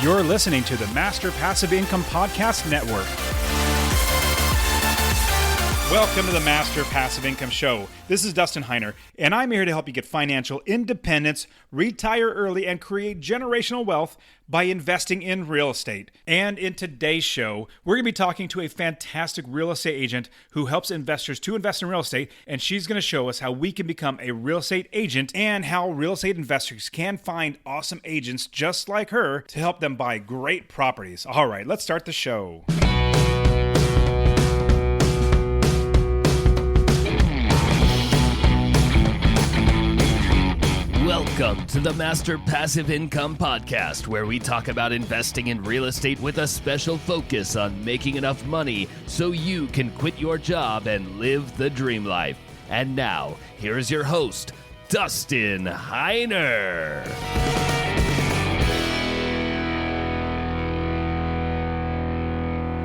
You're listening to the Master Passive Income Podcast Network. Welcome to the Master Passive Income Show. This is Dustin Heiner, and I'm here to help you get financial independence, retire early, and create generational wealth by investing in real estate. And in today's show, we're going to be talking to a fantastic real estate agent who helps investors to invest in real estate, and she's going to show us how we can become a real estate agent and how real estate investors can find awesome agents just like her to help them buy great properties. All right, let's start the show. Welcome to the Master Passive Income Podcast, where we talk about investing in real estate with a special focus on making enough money so you can quit your job and live the dream life. And now, here's your host, Dustin Heiner.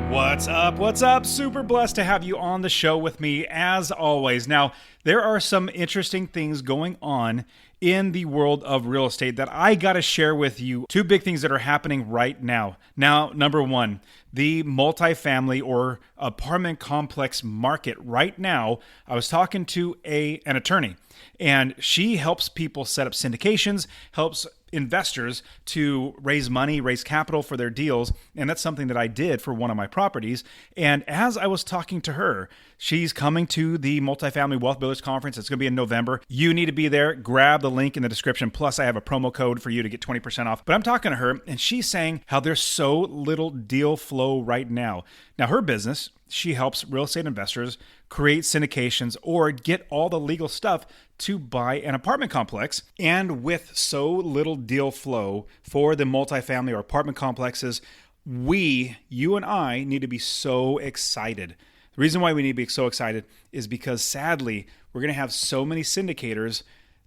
What's up? What's up? Super blessed to have you on the show with me as always. Now, there are some interesting things going on in the world of real estate that I got to share with you. Two big things that are happening right now. Now, number one, the multifamily or apartment complex market right now. I was talking to an attorney, and she helps people set up syndications, helps investors to raise money, raise capital for their deals. And that's something that I did for one of my properties. And as I was talking to her, she's coming to the Multifamily Wealth Builders Conference. It's going to be in November. You need to be there. Grab the link in the description. Plus, I have a promo code for you to get 20% off. But I'm talking to her, and she's saying how there's so little deal flow right now. Now, her business, she helps real estate investors create syndications or get all the legal stuff to buy an apartment complex. And with so little deal flow for the multifamily or apartment complexes, you and I need to be so excited. The reason why we need to be so excited is because sadly, we're going to have so many syndicators,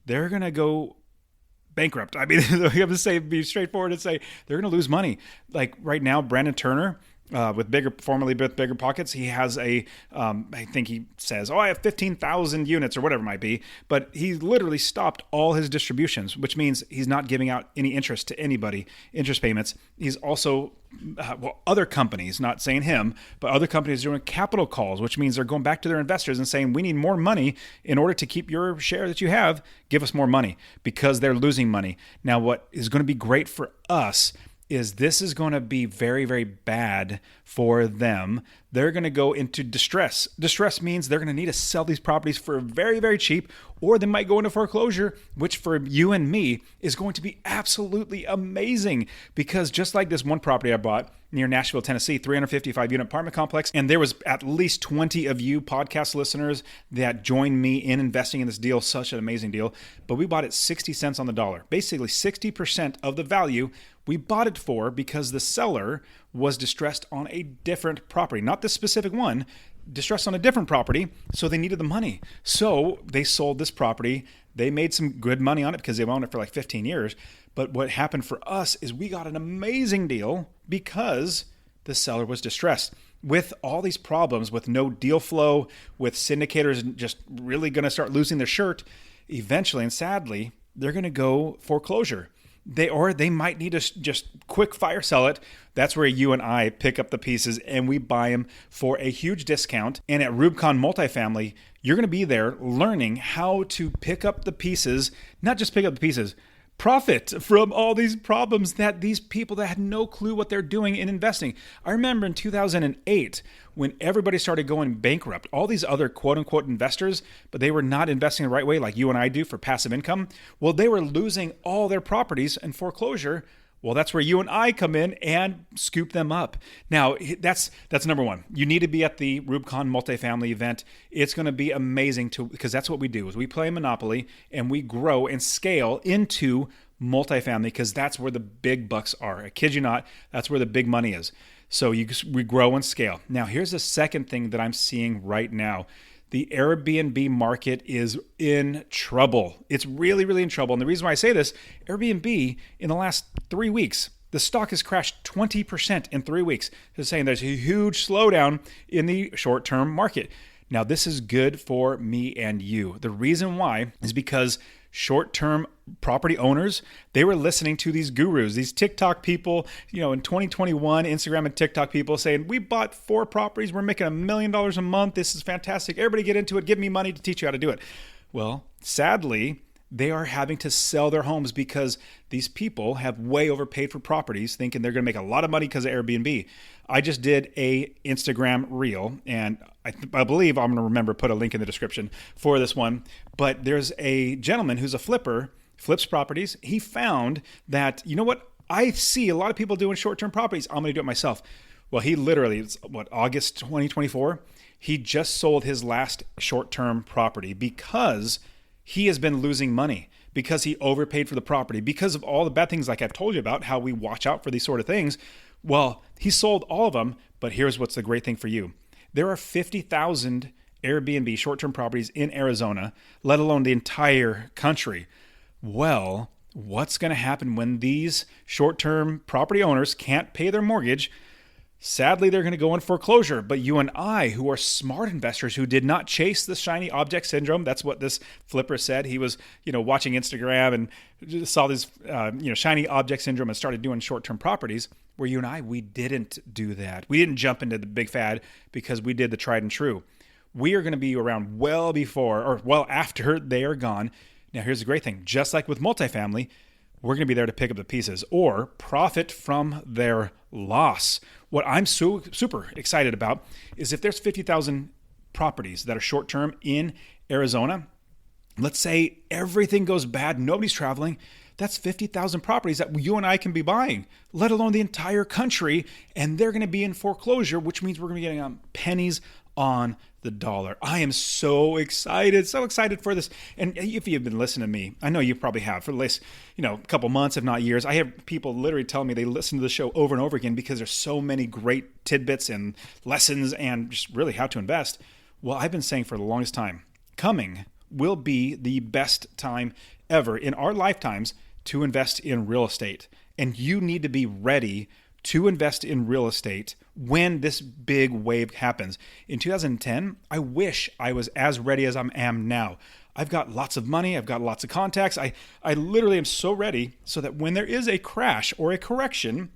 they're going to go bankrupt. I mean, we have to be straightforward and say they're going to lose money. Like right now, Brandon Turner, formerly with Bigger Pockets, he has I think he says, I have 15,000 units or whatever it might be, but he literally stopped all his distributions, which means he's not giving out any interest to anybody, interest payments. He's also, other companies, not saying him, but other companies are doing capital calls, which means they're going back to their investors and saying, we need more money in order to keep your share that you have, give us more money, because they're losing money. Now, what is going to be great for us is this is going to be very, very bad for them. They're going to go into distress. Distress means they're going to need to sell these properties for very, very cheap, or they might go into foreclosure, which for you and me is going to be absolutely amazing. Because just like this one property I bought near Nashville, Tennessee, 355-unit apartment complex, and there was at least 20 of you podcast listeners that joined me in investing in this deal. Such an amazing deal. But we bought it 60 cents on the dollar, basically 60% of the value we bought it for, because the seller was distressed on a different property, not this specific one, distressed on a different property, so they needed the money. So they sold this property. They made some good money on it because they've owned it for like 15 years. But what happened for us is we got an amazing deal because the seller was distressed. With all these problems, with no deal flow, with syndicators just really going to start losing their shirt, eventually and sadly, they're going to go foreclosure. They might need to just quick fire sell it. That's where you and I pick up the pieces and we buy them for a huge discount. And at Rubicon Multifamily, you're going to be there learning how to pick up the pieces, not just pick up the pieces, profit from all these problems that these people that had no clue what they're doing in investing. I remember in 2008 when everybody started going bankrupt, all these other quote unquote investors, but they were not investing the right way like you and I do for passive income. Well, they were losing all their properties in foreclosure. Well, that's where you and I come in and scoop them up. Now, that's number one. You need to be at the Rubicon Multifamily event. It's going to be amazing because that's what we do is we play Monopoly and we grow and scale into multifamily because that's where the big bucks are. I kid you not, that's where the big money is. So we grow and scale. Now, here's the second thing that I'm seeing right now. The Airbnb market is in trouble. It's really, really in trouble. And the reason why I say this, Airbnb in the last 3 weeks, the stock has crashed 20% in 3 weeks. They're saying there's a huge slowdown in the short-term market. Now, this is good for me and you. The reason why is because short-term property owners, they were listening to these gurus, these TikTok people, in 2021, Instagram and TikTok people saying, we bought 4 properties. We're making $1 million a month. This is fantastic. Everybody get into it. Give me money to teach you how to do it. Well, sadly, they are having to sell their homes because these people have way overpaid for properties, thinking they're going to make a lot of money because of Airbnb. I just did a Instagram reel, and I believe I'm going to remember put a link in the description for this one. But there's a gentleman who's a flipper, flips properties. He found that, you know what? I see a lot of people doing short-term properties. I'm going to do it myself. Well, he literally, August 2024, he just sold his last short-term property because he has been losing money, because he overpaid for the property, because of all the bad things like I've told you about, how we watch out for these sort of things. Well, he sold all of them, but here's what's the great thing for you. There are 50,000 Airbnb short-term properties in Arizona, let alone the entire country. Well, what's going to happen when these short-term property owners can't pay their mortgage? Sadly, they're going to go in foreclosure. But you and I, who are smart investors who did not chase the shiny object syndrome, that's what this flipper said. He was, watching Instagram and saw this, shiny object syndrome and started doing short-term properties. Where you and I, we didn't do that. We didn't jump into the big fad because we did the tried and true. We are going to be around well before or well after they are gone. Now, here's the great thing. Just like with multifamily, we're going to be there to pick up the pieces or profit from their loss. What I'm so super excited about is if there's 50,000 properties that are short-term in Arizona, let's say everything goes bad, nobody's traveling, that's 50,000 properties that you and I can be buying, let alone the entire country, and they're going to be in foreclosure, which means we're going to be getting pennies on the dollar. I am so excited for this. And if you've been listening to me, I know you probably have for the last, couple months, if not years. I have people literally tell me they listen to the show over and over again because there's so many great tidbits and lessons and just really how to invest. Well, I've been saying for the longest time, coming will be the best time ever in our lifetimes to invest in real estate. And you need to be ready to invest in real estate when this big wave happens. In 2010, I wish I was as ready as I am now. I've got lots of money. I've got lots of contacts. I literally am so ready so that when there is a crash or a correction,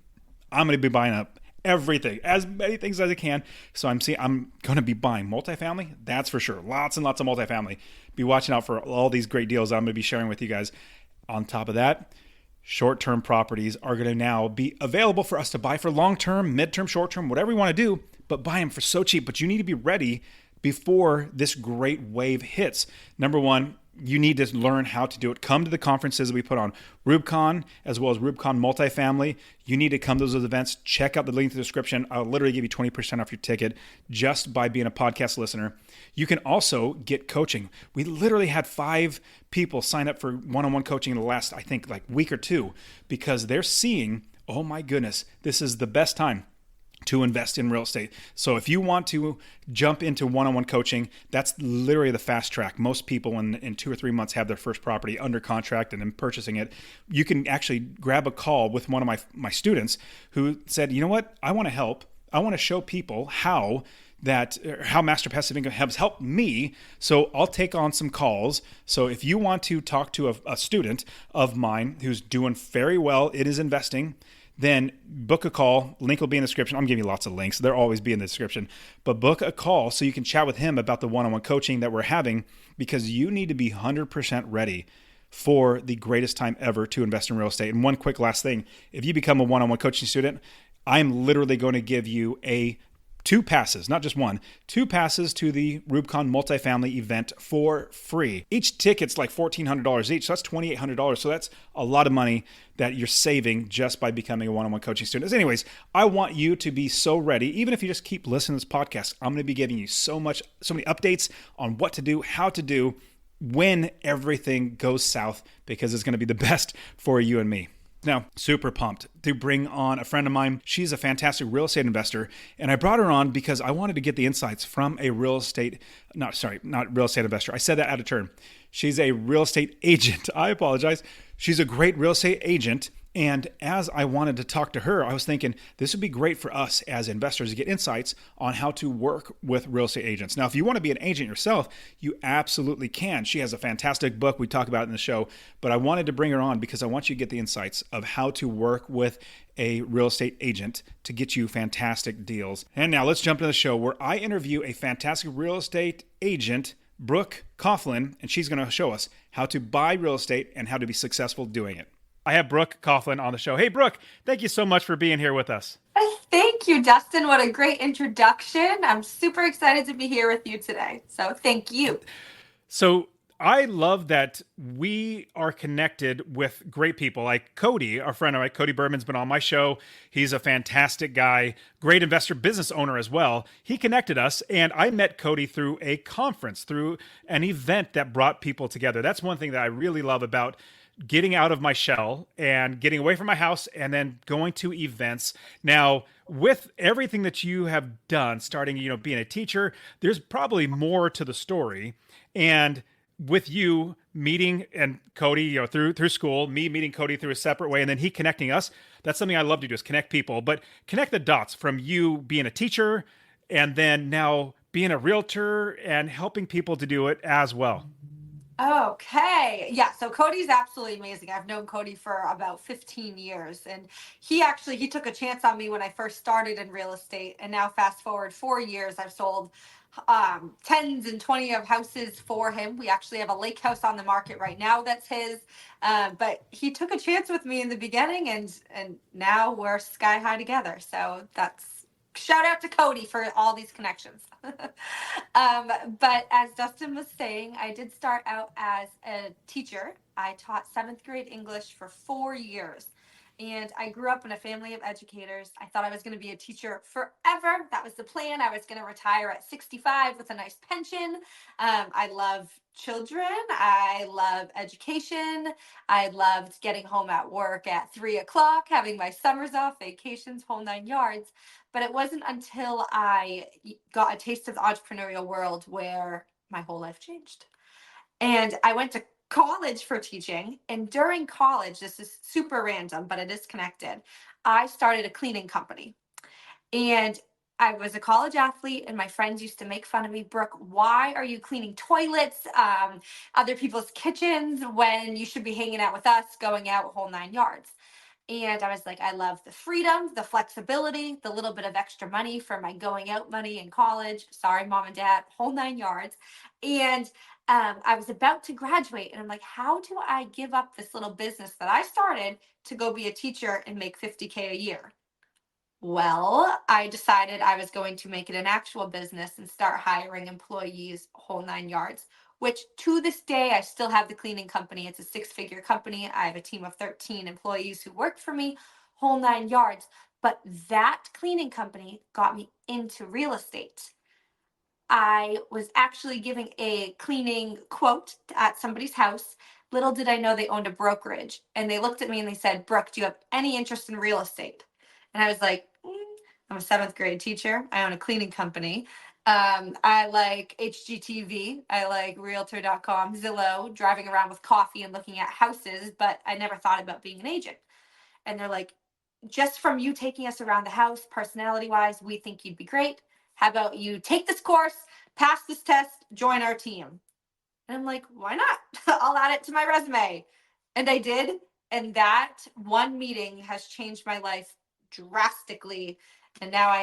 I'm going to be buying up everything, as many things as I can. So I'm going to be buying multifamily. That's for sure. Lots and lots of multifamily. Be watching out for all these great deals I'm going to be sharing with you guys. On top of that, short-term properties are going to now be available for us to buy for long-term, mid-term, short-term, whatever we want to do, but buy them for so cheap. But you need to be ready before this great wave hits. Number one, you need to learn how to do it. Come to the conferences that we put on, RubeCon, as well as RubeCon Multifamily. You need to come to those events. Check out the link in the description. I'll literally give you 20% off your ticket just by being a podcast listener. You can also get coaching. We literally had 5 people sign up for one-on-one coaching in the last, I think, week or two because they're seeing, oh my goodness, this is the best time to invest in real estate. So if you want to jump into one-on-one coaching, that's literally the fast track. Most people in 2 or 3 months have their first property under contract and then purchasing it. You can actually grab a call with one of my students who said, you know what, I want to help. I want to show people how Master Passive Income has helped me. So I'll take on some calls. So if you want to talk to a student of mine who's doing very well, it is investing, then book a call. Link will be in the description. I'm giving you lots of links. They'll always be in the description. But book a call so you can chat with him about the one-on-one coaching that we're having because you need to be 100% ready for the greatest time ever to invest in real estate. And one quick last thing. If you become a one-on-one coaching student, I'm literally going to give you 2 passes, not just 1, 2 passes to the RubeCon multifamily event for free. Each ticket's like $1,400 each, so that's $2,800. So that's a lot of money that you're saving just by becoming a one-on-one coaching student. Anyways, I want you to be so ready. Even if you just keep listening to this podcast, I'm going to be giving you so many updates on what to do, how to do when everything goes south, because it's going to be the best for you and me. Now, super pumped to bring on a friend of mine. She's a fantastic real estate investor, and I brought her on because I wanted to get the insights from a not real estate investor. I said that out of turn. She's a real estate agent. I apologize. She's a great real estate agent And as I wanted to talk to her, I was thinking this would be great for us as investors to get insights on how to work with real estate agents. Now, if you want to be an agent yourself, you absolutely can. She has a fantastic book. We talk about it in the show, but I wanted to bring her on because I want you to get the insights of how to work with a real estate agent to get you fantastic deals. And now let's jump into the show where I interview a fantastic real estate agent, Brooke Coughlin, and she's going to show us how to buy real estate and how to be successful doing it. I have Brooke Coughlin on the show. Hey, Brooke, thank you so much for being here with us. Thank you, Dustin. What a great introduction. I'm super excited to be here with you today. So thank you. So I love that we are connected with great people like Cody, our friend, right? Cody Berman's been on my show. He's a fantastic guy, great investor, business owner as well. He connected us, and I met Cody through a conference, through an event that brought people together. That's one thing that I really love about getting out of my shell and getting away from my house and then going to events. Now, with everything that you have done, starting, being a teacher, there's probably more to the story. And with you meeting and Cody, through school, me meeting Cody through a separate way, and then he connecting us, that's something I love to do is connect people, but connect the dots from you being a teacher and then now being a realtor and helping people to do it as well. Okay. Yeah. So Cody's absolutely amazing. I've known Cody for about 15 years, and he took a chance on me when I first started in real estate. And now fast forward 4 years, I've sold tens and 20 of houses for him. We actually have a lake house on the market right now that's his. But he took a chance with me in the beginning, and now we're sky high together. So that's shout out to Cody for all these connections. But as Dustin was saying, I did start out as a teacher. I taught seventh grade English for 4 years. And I grew up in a family of educators. I thought I was going to be a teacher forever. That was the plan. I was going to retire at 65 with a nice pension. I love children. I love education. I loved getting home at work at 3 o'clock, having my summers off, vacations, whole 9 yards. But it wasn't until I got a taste of the entrepreneurial world where my whole life changed. And I went to college for teaching. And during college, this is super random, but it is connected. I started a cleaning company. And I was a college athlete, and my friends used to make fun of me. Brooke, why are you cleaning toilets, other people's kitchens, when you should be hanging out with us, going out whole 9 yards? And I was like, I love the freedom, the flexibility, the little bit of extra money for my going out money in college. Sorry, mom and dad, whole 9 yards. And I was about to graduate, and I'm like, how do I give up this little business that I started to go be a teacher and make $50K a year? Well, I decided I was going to make it an actual business and start hiring employees whole 9 yards, which to this day, I still have the cleaning company. It's a 6-figure company. I have a team of 13 employees who work for me whole 9 yards. But that cleaning company got me into real estate. I was actually giving a cleaning quote at somebody's house. Little did I know they owned a brokerage. And they looked at me and they said, Brooke, do you have any interest in real estate? And I was like, I'm a seventh grade teacher. I own a cleaning company. I like HGTV. I like Realtor.com, Zillow, driving around with coffee and looking at houses, but I never thought about being an agent. And they're like, just from you taking us around the house, personality wise, we think you'd be great. How about you take this course, pass this test, join our team? And I'm like, why not? I'll add it to my resume. And I did. And that one meeting has changed my life drastically. And now I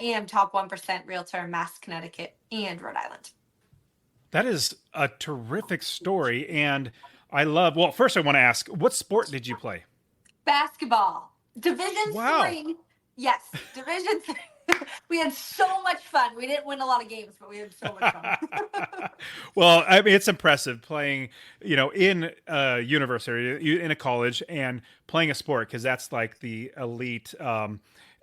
am top 1% realtor in Mass, Connecticut, and Rhode Island. That is a terrific story. And well, first I want to ask, what sport did you play? Basketball. Division Wow. 3. Yes, Division 3. We had so much fun. We didn't win a lot of games, but we had so much fun. Well, I mean, it's impressive playing, in a university, in a college, and playing a sport, because that's like the elite.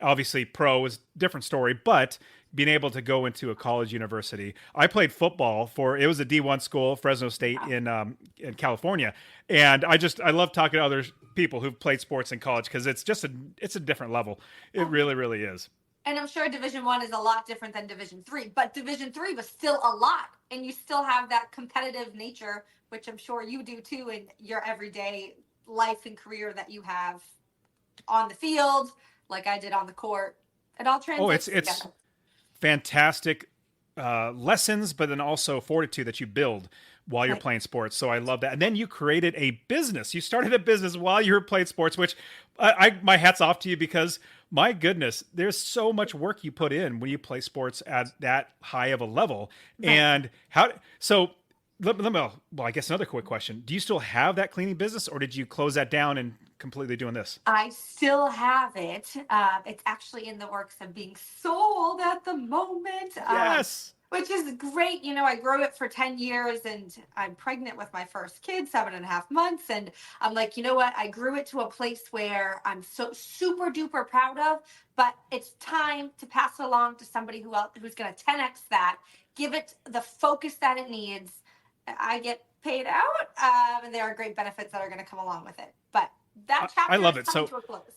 Obviously, pro is a different story, but being able to go into a college university. I played football it was a D1 school, Fresno State in California, and I love talking to other people who've played sports in college, because it's a different level. It really, really is. And I'm sure Division 1 is a lot different than Division 3, but Division 3 was still a lot, and you still have that competitive nature, which I'm sure you do too in your everyday life and career that you have on the field, like I did on the court. It all Oh, translates it's together. fantastic lessons, but then also fortitude that you build while you're Right. playing sports. So I love that. And then you created a business. You started a business while you were playing sports, which my hat's off to you because my goodness, there's so much work you put in when you play sports at that high of a level. Right. And how so? Let me, well, I guess another quick question. Do you still have that cleaning business or did you close that down and completely doing this? I still have it. It's actually in the works of being sold at the moment, Yes. which is great. You know, I grew it for 10 years and I'm pregnant with my first kid, 7.5 months. And I'm like, you know what? I grew it to a place where I'm so super duper proud of, but it's time to pass it along to somebody who's going to 10x that, give it the focus that it needs. I get paid out, and there are great benefits that are going to come along with it. But that I chapter love is it. coming So to a close.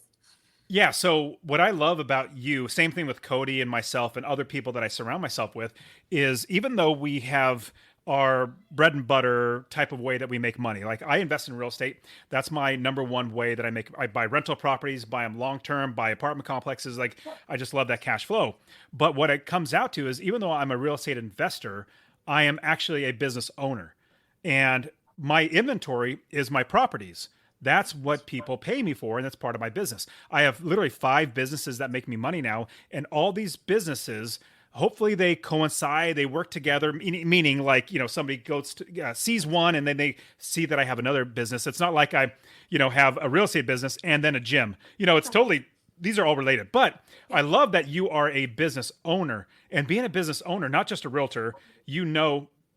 yeah, so what I love about you, same thing with Cody and myself and other people that I surround myself with, is even though we have our bread and butter type of way that we make money. Like I invest in real estate. That's my number one way that I buy rental properties, buy them long term, buy apartment complexes. Like I just love that cash flow. But what it comes out to is even though I'm a real estate investor, I am actually a business owner. And my inventory is my properties. That's what people pay me for, and that's part of my business. I have literally 5 businesses that make me money now, and all these businesses, hopefully, they coincide, they work together. Meaning, like somebody goes to, sees one, and then they see that I have another business. It's not like I, have a real estate business and then a gym. It's totally these are all related. But I love that you are a business owner, and being a business owner, not just a realtor,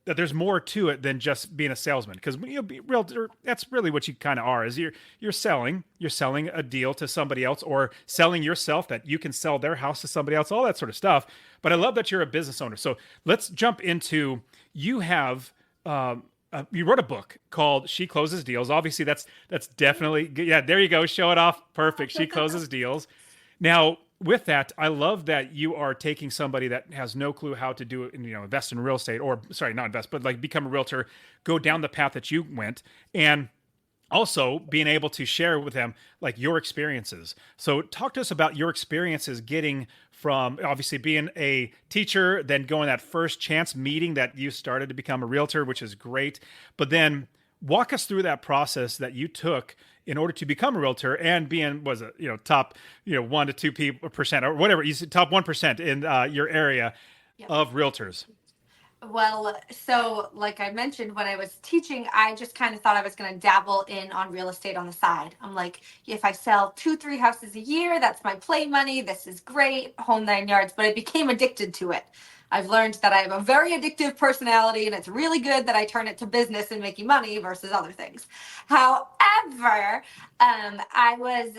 that there's more to it than just being a salesman because be realtor, that's really what you kind of are. Is you're selling a deal to somebody else or selling yourself that you can sell their house to somebody else, all that sort of stuff. But I love that you're a business owner. So let's jump into you have you wrote a book called She Closes Deals. Obviously that's definitely, yeah, there you go, show it off, perfect. She Closes Deals. Now, with that, I love that you are taking somebody that has no clue how to do it, invest in real estate, or sorry, not invest, but like become a realtor, go down the path that you went, and also being able to share with them like your experiences. So talk to us about your experiences getting from obviously being a teacher, then going that first chance meeting that you started to become a realtor, which is great. But then walk us through that process that you took in order to become a realtor and being was it top 1 to 2% or whatever you said, top 1% in your area Yep. of realtors. Well, so like I mentioned, when I was teaching, I just kind of thought I was going to dabble in on real estate on the side. I'm like, if I sell 2, 3 houses a year, that's my play money. This is great, whole 9 yards. But I became addicted to it. I've learned that I have a very addictive personality, and it's really good that I turn it to business and making money versus other things. However, I was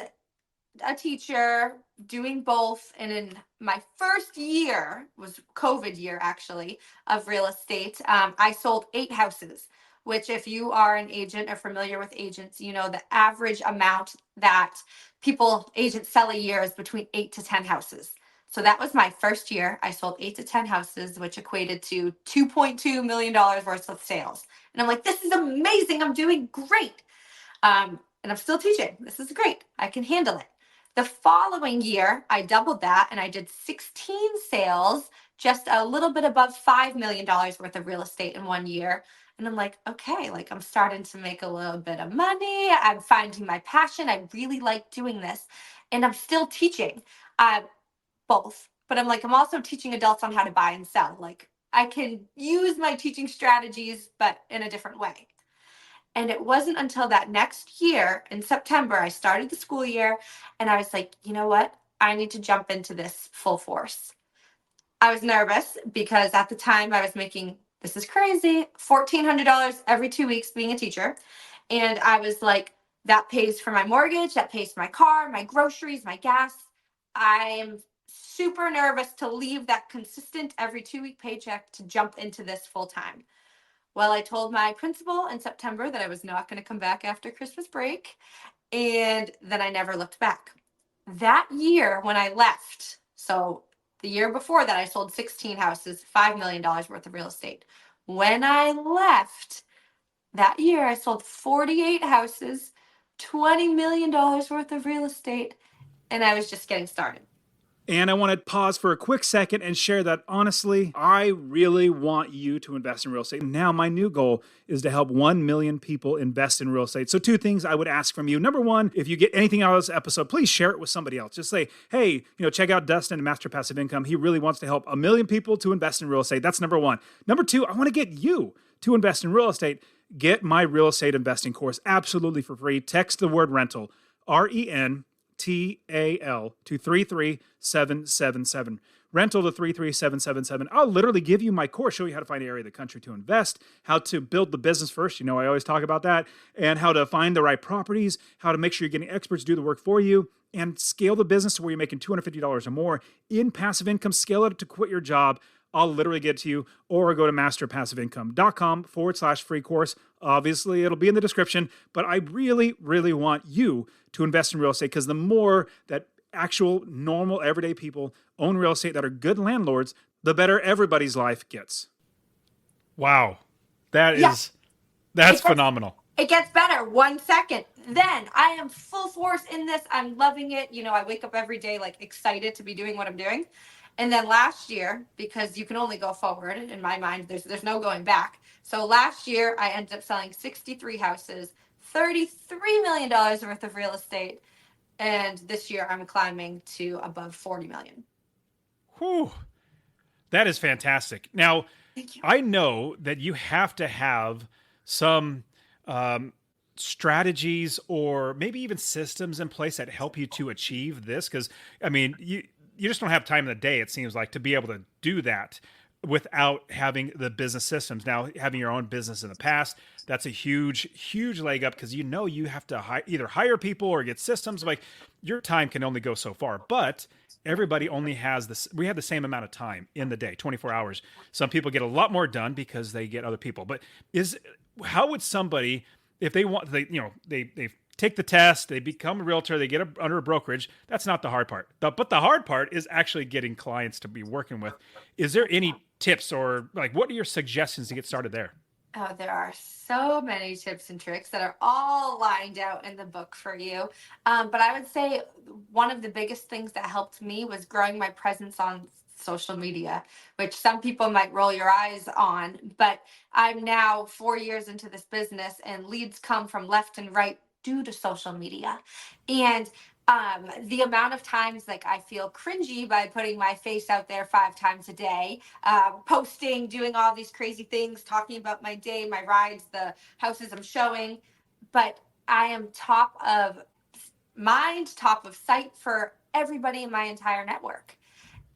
a teacher doing both, and in my first year was COVID year actually of real estate. I sold 8 houses, which if you are an agent or familiar with agents, the average amount that agents sell a year is between 8 to 10 houses. So that was my first year. I sold 8 to 10 houses, which equated to $2.2 million worth of sales. And I'm like, this is amazing, I'm doing great. And I'm still teaching. This is great, I can handle it. The following year, I doubled that and I did 16 sales, just a little bit above $5 million worth of real estate in one year. And I'm like, okay, like I'm starting to make a little bit of money. I'm finding my passion. I really like doing this. And I'm still teaching both. But I'm like, I'm also teaching adults on how to buy and sell. Like I can use my teaching strategies, but in a different way. And it wasn't until that next year in September, I started the school year and I was like, you know what? I need to jump into this full force. I was nervous because at the time I was making, this is crazy, $1,400 every 2 weeks being a teacher. And I was like, that pays for my mortgage, that pays for my car, my groceries, my gas. I'm super nervous to leave that consistent every 2 week paycheck to jump into this full time. Well, I told my principal in September that I was not going to come back after Christmas break, and then I never looked back. That year when I left, so the year before that, I sold 16 houses, $5 million worth of real estate. When I left that year, I sold 48 houses $20 million worth of real estate, and I was just getting started. And I want to pause for a quick second and share that honestly, I really want you to invest in real estate. Now, my new goal is to help 1 million people invest in real estate. So, two things I would ask from you. Number one, if you get anything out of this episode, please share it with somebody else. Just say, hey, check out Dustin at Master Passive Income. He really wants to help 1 million people to invest in real estate. That's number one. Number two, I want to get you to invest in real estate. Get my real estate investing course absolutely for free. Text the word rental, RENTAL to 33777. Rental to 33777. I'll literally give you my course, show you how to find an area of the country to invest, how to build the business first. I always talk about that, and how to find the right properties, how to make sure you're getting experts to do the work for you, and scale the business to where you're making $250 or more in passive income. Scale it up to quit your job. I'll literally get to you, or go to masterpassiveincome.com/free course. Obviously, it'll be in the description, but I really, really want you to invest in real estate, because the more that actual, normal, everyday people own real estate that are good landlords, the better everybody's life gets. Wow. That's phenomenal. It gets better. 1 second. Then I am full force in this. I'm loving it. I wake up every day excited to be doing what I'm doing. And then last year, because you can only go forward, in my mind, there's no going back. So last year, I ended up selling 63 houses, $33 million worth of real estate. And this year, I'm climbing to above 40 million. Whew. That is fantastic. Now, Thank you. I know that you have to have some strategies or maybe even systems in place that help you to achieve this. Because, you just don't have time in the day, it seems like, to be able to do that without having the business systems. Now, having your own business in the past, that's a huge, huge leg up, because you have to either hire people or get systems. Your time can only go so far, but everybody only has this. We have the same amount of time in the day, 24 hours. Some people get a lot more done because they get other people. But how would somebody, if they want, they take the test, they become a realtor, they get under a brokerage. That's not the hard part. But the hard part is actually getting clients to be working with. Is there any tips, or what are your suggestions to get started there? Oh, there are so many tips and tricks that are all lined out in the book for you. But I would say one of the biggest things that helped me was growing my presence on social media, which some people might roll your eyes on. But I'm now 4 years into this business, and leads come from left and right due to social media. And the amount of times I feel cringy by putting my face out there 5 times a day, posting, doing all these crazy things, talking about my day, my rides, the houses I'm showing. But I am top of mind, top of sight for everybody in my entire network.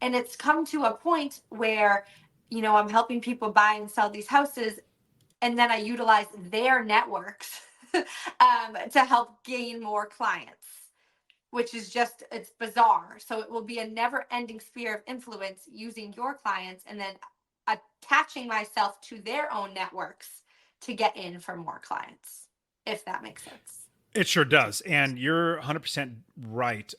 And it's come to a point where, I'm helping people buy and sell these houses, and then I utilize their networks to help gain more clients, which is it's bizarre. So it will be a never-ending sphere of influence, using your clients and then attaching myself to their own networks to get in for more clients, if that makes sense. It sure does. And you're 100% right.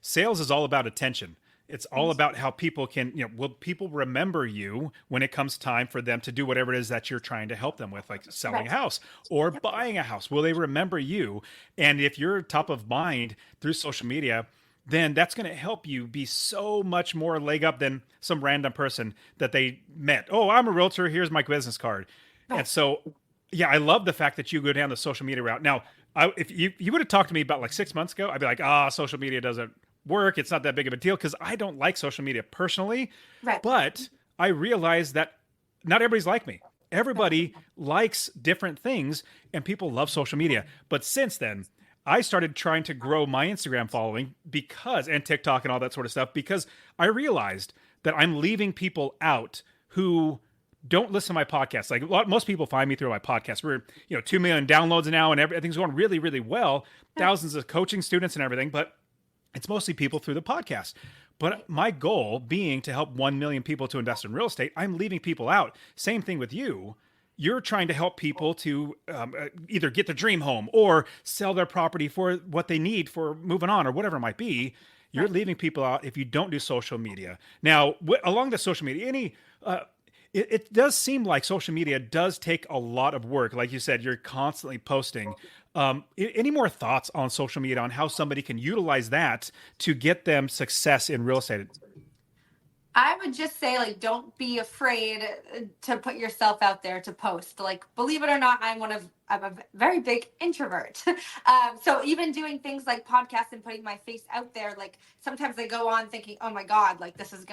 Sales is all about attention. It's all about how people can, will people remember you when it comes time for them to do whatever it is that you're trying to help them with, like selling a house or buying a house? Will they remember you? And if you're top of mind through social media, then that's going to help you be so much more leg up than some random person that they met. Oh, I'm a realtor. Here's my business card. And so, yeah, I love the fact that you go down the social media route. Now, if you would have talked to me about 6 months ago, I'd be like, social media doesn't work. It's not that big of a deal, because I don't like social media personally. Right. But I realized that not everybody's like me. Everybody likes different things, and people love social media. But since then, I started trying to grow my Instagram following and TikTok and all that sort of stuff, because I realized that I'm leaving people out who don't listen to my podcast. Most people find me through my podcast. We're 2 million downloads now, and everything's going really, really well. Thousands of coaching students and everything, but it's mostly people through the podcast. But my goal being to help 1 million people to invest in real estate, I'm leaving people out. Same thing with you. You're trying to help people to either get the dream home or sell their property for what they need for moving on or whatever it might be. You're leaving people out if you don't do social media. Now, along the social media, it does seem like social media does take a lot of work. Like you said, you're constantly posting. Any more thoughts on social media on how somebody can utilize that to get them success in real estate? I would just say, like, don't be afraid to put yourself out there to post. Like, believe it or not, I'm a very big introvert. So even doing things like podcasts and putting my face out there, like sometimes I go on thinking, oh my God, like this is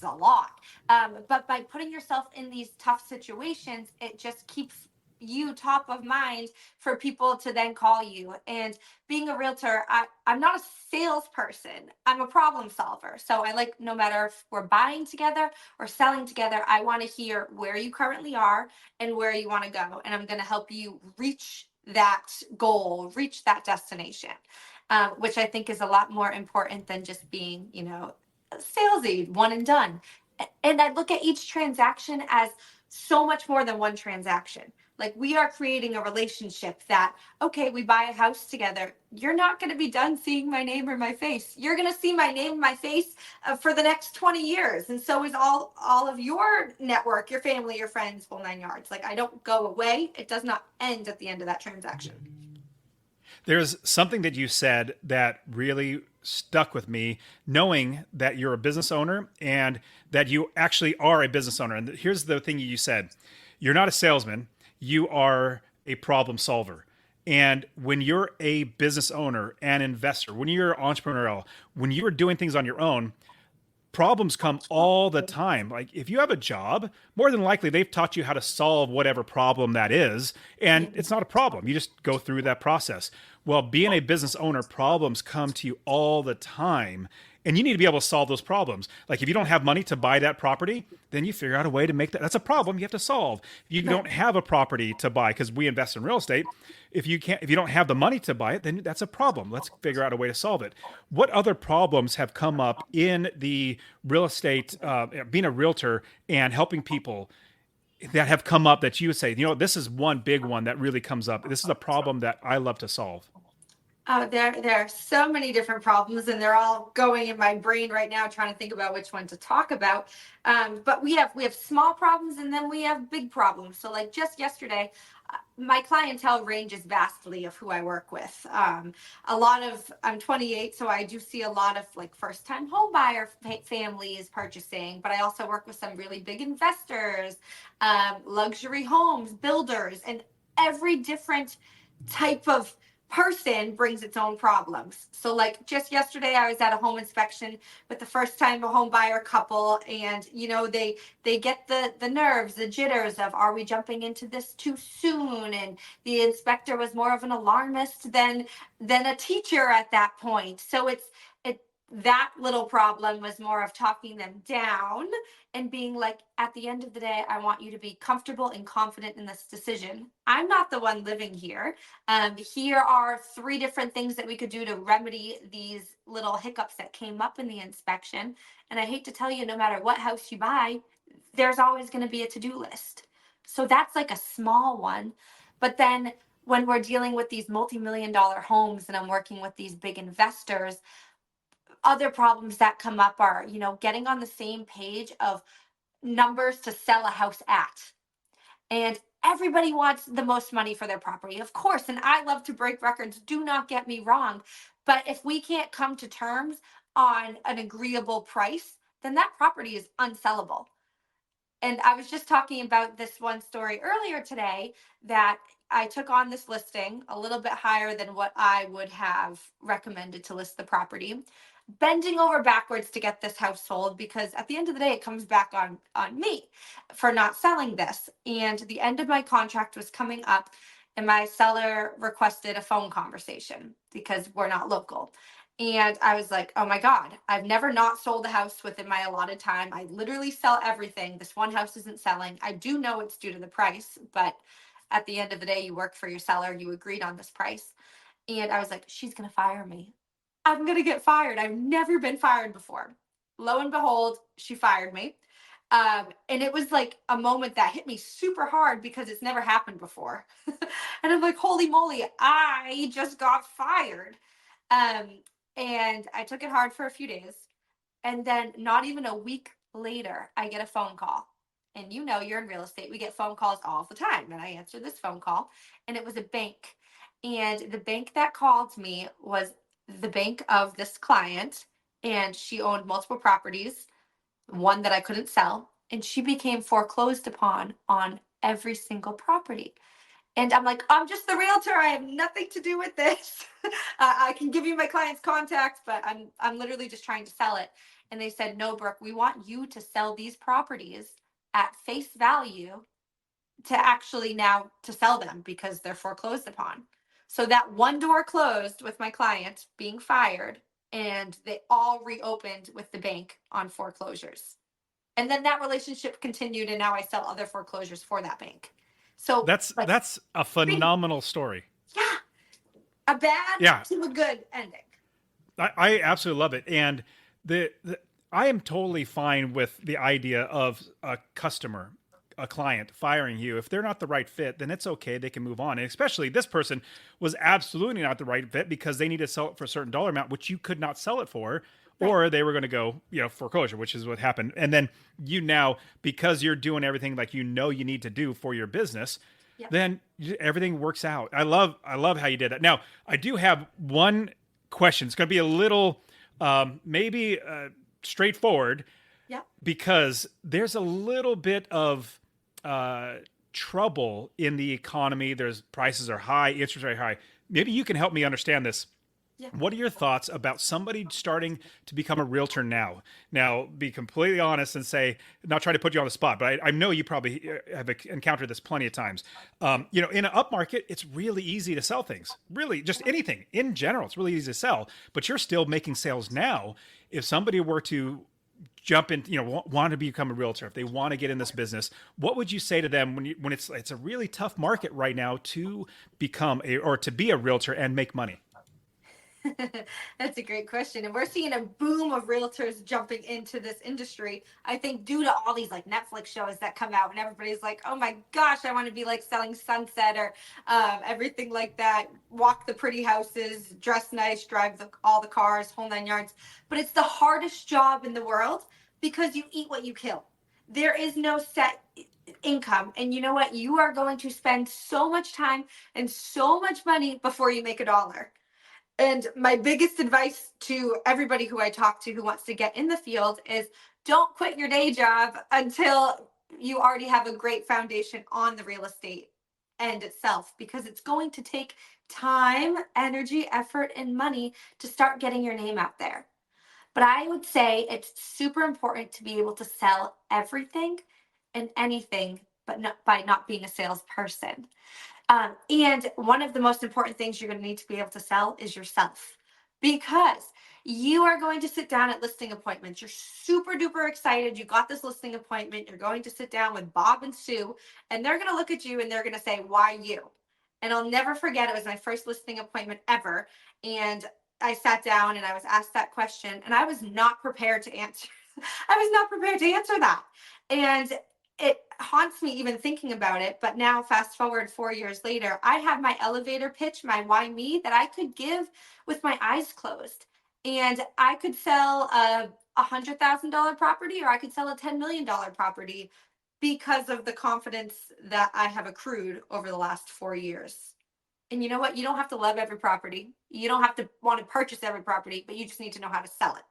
a lot. But by putting yourself in these tough situations, it just keeps you top of mind for people to then call you. And being a realtor, I'm not a salesperson. I'm a problem solver. So I like, no matter if we're buying together or selling together, I want to hear where you currently are and where you want to go. And I'm going to help you reach that goal, reach that destination, which I think is a lot more important than just being, salesy, one and done. And I look at each transaction as so much more than one transaction. Like, we are creating a relationship that, okay, we buy a house together. You're not going to be done seeing my name or my face. You're going to see my name and my face for the next 20 years. And so is all of your network, your family, your friends, whole nine yards. Like, I don't go away. It does not end at the end of that transaction. There's something that you said that really stuck with me, knowing that you're a business owner and that you actually are a business owner. And here's the thing you said: you're not a salesman, you are a problem solver. And when you're a business owner and investor, when you're entrepreneurial, when you're doing things on your own, problems come all the time. Like, if you have a job, more than likely they've taught you how to solve whatever problem that is, and it's not a problem. You just go through that process. Well, being a business owner, problems come to you all the time, and you need to be able to solve those problems. Like, if you don't have money to buy that property, then you figure out a way to make that. That's a problem you have to solve. If you don't have a property to buy, because we invest in real estate, if you don't have the money to buy it, then that's a problem. Let's figure out a way to solve it. What other problems have come up in the real estate, being a realtor and helping people, that have come up that you would say, this is one big one that really comes up. This is a problem that I love to solve. Oh, there are so many different problems, and they're all going in my brain right now, trying to think about which one to talk about. But we have small problems, and then we have big problems. So, like, just yesterday, my clientele ranges vastly of who I work with. I'm 28, so I do see a lot of, like, first time home buyer families purchasing, but I also work with some really big investors, luxury homes, builders, and every different type of person brings its own problems. So, like, just yesterday I was at a home inspection with the first time a home buyer couple, and they get the nerves, the jitters of, are we jumping into this too soon? And the inspector was more of an alarmist than a teacher at that point. So it that little problem was more of talking them down and being like, at the end of the day, I want you to be comfortable and confident in this decision. I'm not the one living here. Here are three different things that we could do to remedy these little hiccups that came up in the inspection. And I hate to tell you, no matter what house you buy, there's always going to be a to-do list. So that's like a small one. But then when we're dealing with these multi-million dollar homes and I'm working with these big investors, other problems that come up are, getting on the same page of numbers to sell a house at. And everybody wants the most money for their property, of course. And I love to break records. Do not get me wrong. But if we can't come to terms on an agreeable price, then that property is unsellable. And I was just talking about this one story earlier today, that I took on this listing a little bit higher than what I would have recommended to list the property, bending over backwards to get this house sold, because at the end of the day it comes back on me for not selling this. And the end of my contract was coming up, and my seller requested a phone conversation because we're not local. And I was like, oh my God, I've never not sold a house within my allotted time. I literally sell everything. This one house isn't selling. I do know it's due to the price, but at the end of the day, you work for your seller. You agreed on this price. And I was like, she's going to fire me. I'm going to get fired. I've never been fired before. Lo and behold, she fired me. And it was like a moment that hit me super hard because it's never happened before. And I'm like, holy moly, I just got fired. Um, and I took it hard for a few days. And then not even a week later, I get a phone call. And you're in real estate, we get phone calls all the time. And I answered this phone call, and it was a bank. And the bank that called me was the bank of this client, and she owned multiple properties, one that I couldn't sell, and she became foreclosed upon on every single property. And I'm like, I'm just the realtor. I have nothing to do with this. I can give you my client's contact, but I'm literally just trying to sell it. And they said, no, Brooke, we want you to sell these properties at face value to actually now to sell them because they're foreclosed upon. So that one door closed with my client being fired, and they all reopened with the bank on foreclosures. And then that relationship continued, and now I sell other foreclosures for that bank. So like, That's a big, phenomenal story. yeah, a bad Yeah, to a good ending. I absolutely love it. And the I am totally fine with the idea of a customer, a client firing you. If they're not the right fit, then it's okay. They can move on. And especially this person was absolutely not the right fit because they need to sell it for a certain dollar amount, which you could not sell it for, Right. or they were going to go, foreclosure, which is what happened. And then you now, because you're doing everything like you need to do for your business, Yep. then everything works out. I love how you did that. Now, I do have one question. It's going to be a little maybe straightforward Yep. because there's a little bit of trouble in the economy. There's prices are high, interest rate high. Maybe you can help me understand this. Yeah. What are your thoughts about somebody starting to become a realtor now? Now, be completely honest and say, not trying to put you on the spot, but I know you probably have encountered this plenty of times. In an up market, it's really easy to sell things. Really, just anything in general, it's really easy to sell. But you're still making sales now. If somebody were to jump in, want to become a realtor, if they want to get in this business, what would you say to them when it's a really tough market right now to to be a realtor and make money? That's a great question. And we're seeing a boom of realtors jumping into this industry. I think due to all these like Netflix shows that come out, and everybody's like, oh my gosh, I want to be like selling Sunset or everything like that. Walk the pretty houses, dress nice, drive all the cars, whole 9 yards. But it's the hardest job in the world because you eat what you kill. There is no set income. And you know what? You are going to spend so much time and so much money before you make a dollar. And my biggest advice to everybody who I talk to who wants to get in the field is don't quit your day job until you already have a great foundation on the real estate end itself, because it's going to take time, energy, effort, and money to start getting your name out there. But I would say it's super important to be able to sell everything and anything, but not by not being a salesperson. And one of the most important things you're going to need to be able to sell is yourself, because you are going to sit down at listing appointments. You're super duper excited. You got this listing appointment. You're going to sit down with Bob and Sue, and they're going to look at you and they're going to say, why you? And I'll never forget, it was my first listing appointment ever. And I sat down and I was asked that question, and I was not prepared to answer. I was not prepared to answer that. And it haunts me even thinking about it. But now, fast forward 4 years later, I have my elevator pitch, my why me, that I could give with my eyes closed. And I could sell a $100,000 property, or I could sell a $10 million property because of the confidence that I have accrued over the last 4 years. And you know what? You don't have to love every property. You don't have to want to purchase every property, but you just need to know how to sell it.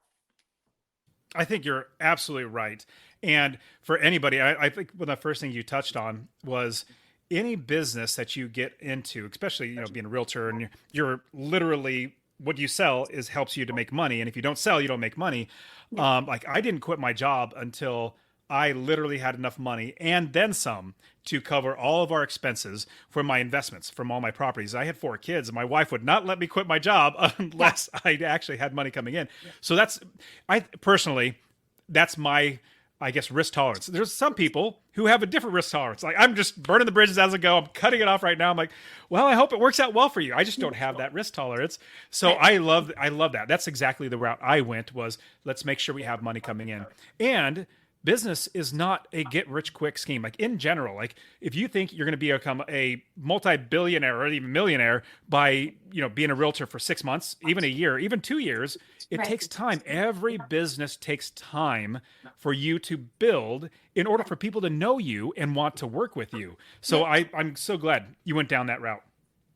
I think you're absolutely right. And for anybody, I think one of the first things you touched on was any business that you get into, especially being a realtor, and you're literally what you sell is helps you to make money. And if you don't sell, you don't make money. Like I didn't quit my job until I literally had enough money and then some to cover all of our expenses for my investments from all my properties. I had 4 kids, and my wife would not let me quit my job unless I actually had money coming in. So I personally, that's my, I guess, risk tolerance. There's some people who have a different risk tolerance. Like I'm just burning the bridges as I go. I'm cutting it off right now. I'm like, well, I hope it works out well for you. I just don't have that risk tolerance. So I love that. That's exactly the route I went, was let's make sure we have money coming in. And business is not a get rich quick scheme. Like in general, like if you think you're going to become a multi-billionaire or even millionaire by, being a realtor for 6 months, even a year, even 2 years, it takes time. Every business takes time for you to build in order for people to know you and want to work with you. So I'm so glad you went down that route.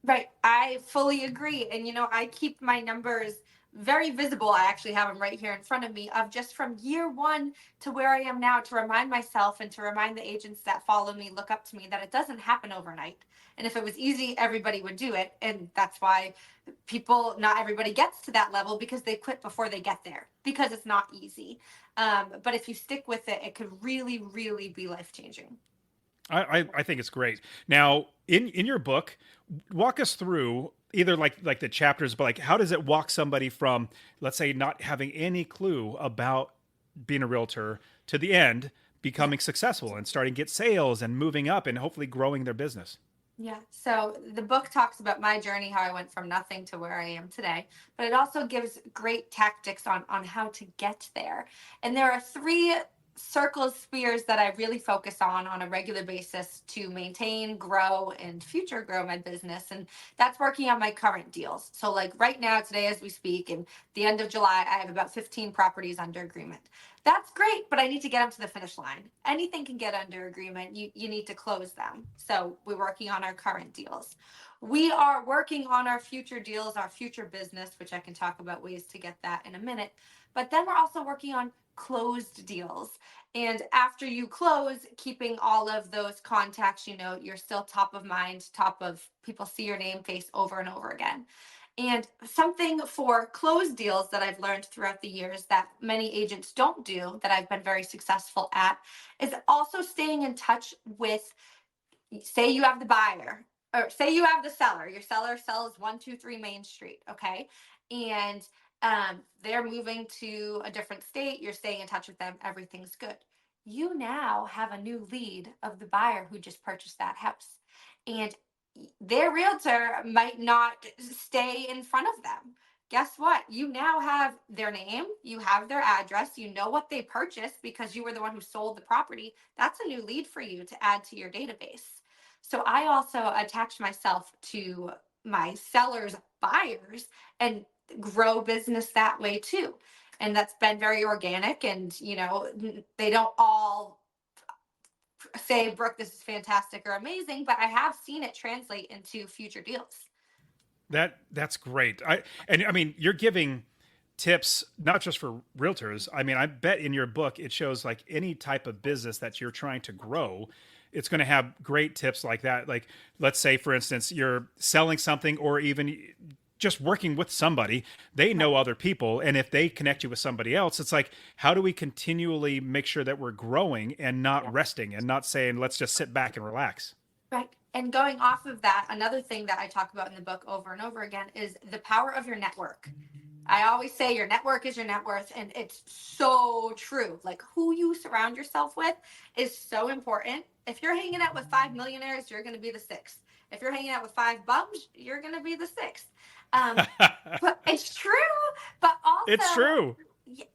Right. I fully agree. And, I keep my numbers very visible. I actually have them right here in front of me of just from year one to where I am now to remind myself and to remind the agents that follow me, look up to me, that it doesn't happen overnight. And if it was easy, everybody would do it. And that's why not everybody gets to that level because they quit before they get there because it's not easy. But if you stick with it, it could really, really be life changing. I think it's great. Now, in your book, walk us through either like the chapters, but like how does it walk somebody from, let's say, not having any clue about being a realtor to the end becoming successful and starting to get sales and moving up and hopefully growing their business. Yeah. So the book talks about my journey, how I went from nothing to where I am today, but it also gives great tactics on how to get there. And there are three circle spheres that I really focus on a regular basis to maintain, grow, and future grow my business. And that's working on my current deals. So like right now, today, as we speak, and the end of July, I have about 15 properties under agreement. That's great, but I need to get them to the finish line. Anything can get under agreement. You need to close them. So we're working on our current deals. We are working on our future deals, our future business, which I can talk about ways to get that in a minute. But then we're also working on closed deals. And after you close, keeping all of those contacts, you're still top of mind, top of people see your name face over and over again. And something for closed deals that I've learned throughout the years that many agents don't do, that I've been very successful at, is also staying in touch with, say you have the buyer, or say you have the seller. Your seller sells 123 Main Street, okay? And they're moving to a different state. You're staying in touch with them. Everything's good. You now have a new lead of the buyer who just purchased that house. And their realtor might not stay in front of them. Guess what? You now have their name, you have their address, you know what they purchased because you were the one who sold the property. That's a new lead for you to add to your database. So I also attach myself to my sellers' buyers and grow business that way too. And that's been very organic. And, they don't all say, Brooke, this is fantastic or amazing, but I have seen it translate into future deals. That's great. I mean, you're giving tips not just for realtors. I mean, I bet in your book it shows like any type of business that you're trying to grow, it's going to have great tips like that. Like, let's say, for instance, you're selling something or even just working with somebody, they know other people. And if they connect you with somebody else, it's like, how do we continually make sure that we're growing and not resting and not saying, let's just sit back and relax? Right. And going off of that, another thing that I talk about in the book over and over again is the power of your network. I always say your network is your net worth, and it's so true. Like who you surround yourself with is so important. If you're hanging out with 5 millionaires, you're going to be the sixth. If you're hanging out with 5 bums, you're going to be the sixth. But it's true. But It's also, true.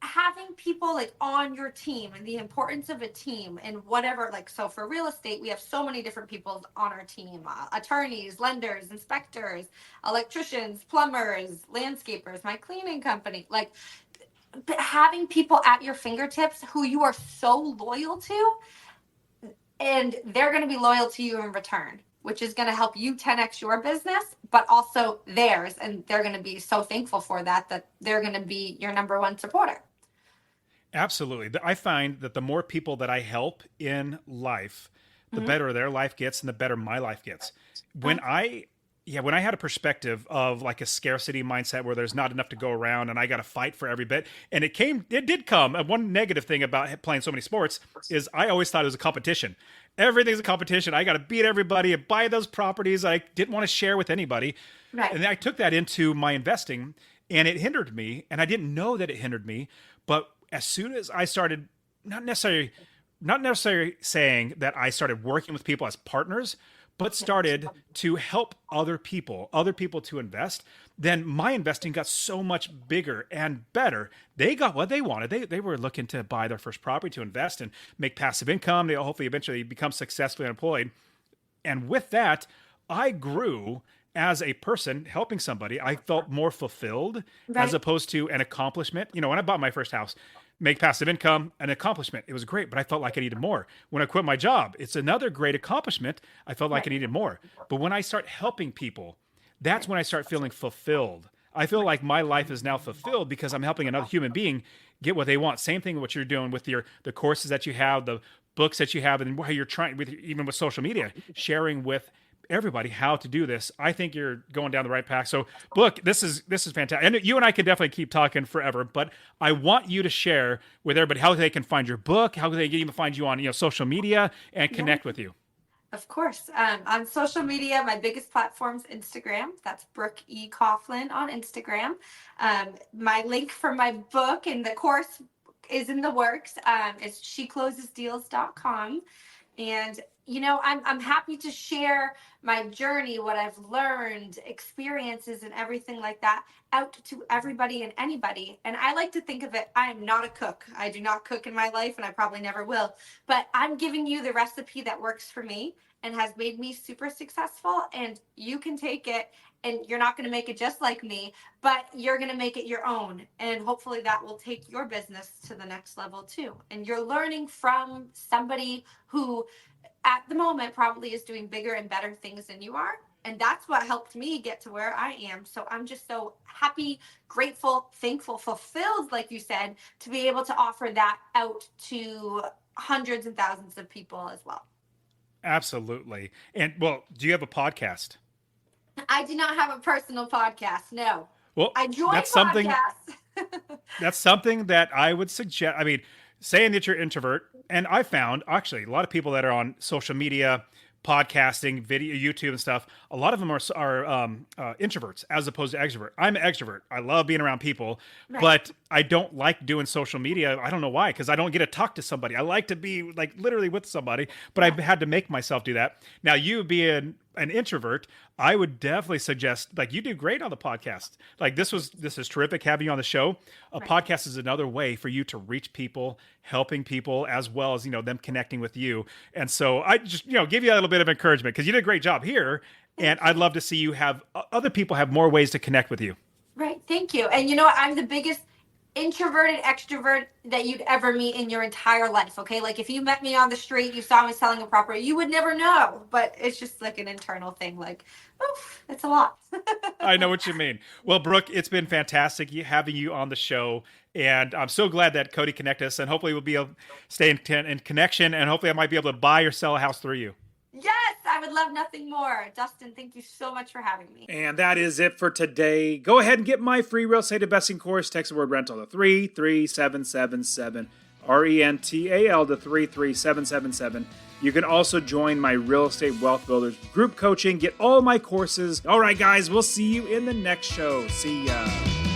having people like on your team and the importance of a team and whatever, like, so for real estate we have so many different people on our team, attorneys, lenders, inspectors, electricians, plumbers, landscapers, my cleaning company, like, but having people at your fingertips who you are so loyal to, and they're going to be loyal to you in return, which is going to help you 10x your business, but also theirs. And they're going to be so thankful for that they're going to be your number one supporter. Absolutely. I find that the more people that I help in life, the better their life gets and the better my life gets. When I when I had a perspective of like a scarcity mindset where there's not enough to go around and I got to fight for every bit, and it did come. And one negative thing about playing so many sports is I always thought it was a competition. Everything's a competition. I got to beat everybody and buy those properties I didn't want to share with anybody. Right. And then I took that into my investing and it hindered me. And I didn't know that it hindered me. But as soon as I started, not necessarily saying that I started working with people as partners, but started to help other people to invest, then my investing got so much bigger and better. They got what they wanted. They were looking to buy their first property to invest and make passive income. They'll hopefully eventually become successfully employed. And with that, I grew as a person helping somebody. I felt more fulfilled as Right. opposed to an accomplishment. When I bought my first house, make passive income, an accomplishment. It was great, but I felt like I needed more. When I quit my job, it's another great accomplishment. I felt like I Right. needed more. But when I start helping people that's when I start feeling fulfilled. I feel like my life is now fulfilled because I'm helping another human being get what they want. Same thing with what you're doing with the courses that you have, the books that you have, and how you're trying with, even with social media, sharing with everybody how to do this. I think you're going down the right path. So, look, this is fantastic. And you and I could definitely keep talking forever, but I want you to share with everybody how they can find your book, how they can even find you on social media and connect with you. Of course. On social media, my biggest platform's Instagram. That's Brooke E. Coughlin on Instagram. My link for my book and the course is in the works. It's sheclosesdeals.com. And, I'm happy to share my journey, what I've learned, experiences, and everything like that out to everybody and anybody. And I like to think of it, I am not a cook. I do not cook in my life, and I probably never will. But I'm giving you the recipe that works for me and has made me super successful. And you can take it, and you're not going to make it just like me, but you're going to make it your own. And hopefully that will take your business to the next level too. And you're learning from somebody who at the moment probably is doing bigger and better things than you are. And that's what helped me get to where I am. So I'm just so happy, grateful, thankful, fulfilled, like you said, to be able to offer that out to hundreds and thousands of people as well. Absolutely. And well, do you have a podcast? I do not have a personal podcast. No. Well, I join that's podcasts. That's something that I would suggest. I mean, saying that you're an introvert, and I found actually a lot of people that are on social media, podcasting, video, YouTube, and stuff. A lot of them are introverts as opposed to extrovert. I'm an extrovert. I love being around people, Right. but I don't like doing social media. I don't know why, because I don't get to talk to somebody. I like to be like literally with somebody, but I've had to make myself do that. Now, you being an introvert, I would definitely suggest, like, you do great on the podcast. Like, this is terrific having you on the show. A Right. podcast is another way for you to reach people, helping people, as well as them connecting with you. And so I just give you a little bit of encouragement, because you did a great job here, and I'd love to see you have other people have more ways to connect with you. Right. Thank you. And you know what? I'm the biggest introverted extrovert that you'd ever meet in your entire life. Okay. Like if you met me on the street, you saw me selling a property, you would never know. But it's just like an internal thing. Like, oof, it's a lot. I know what you mean. Well, Brooke, it's been fantastic having you on the show. And I'm so glad that Cody connected us. And hopefully we'll be able to stay in connection. And hopefully I might be able to buy or sell a house through you. Yes, I would love nothing more. Dustin, thank you so much for having me. And that is it for today. Go ahead and get my free real estate investing course. Text the word rental to 33777. RENTAL to 33777. You can also join my Real Estate Wealth Builders group coaching. Get all my courses. All right, guys, we'll see you in the next show. See ya.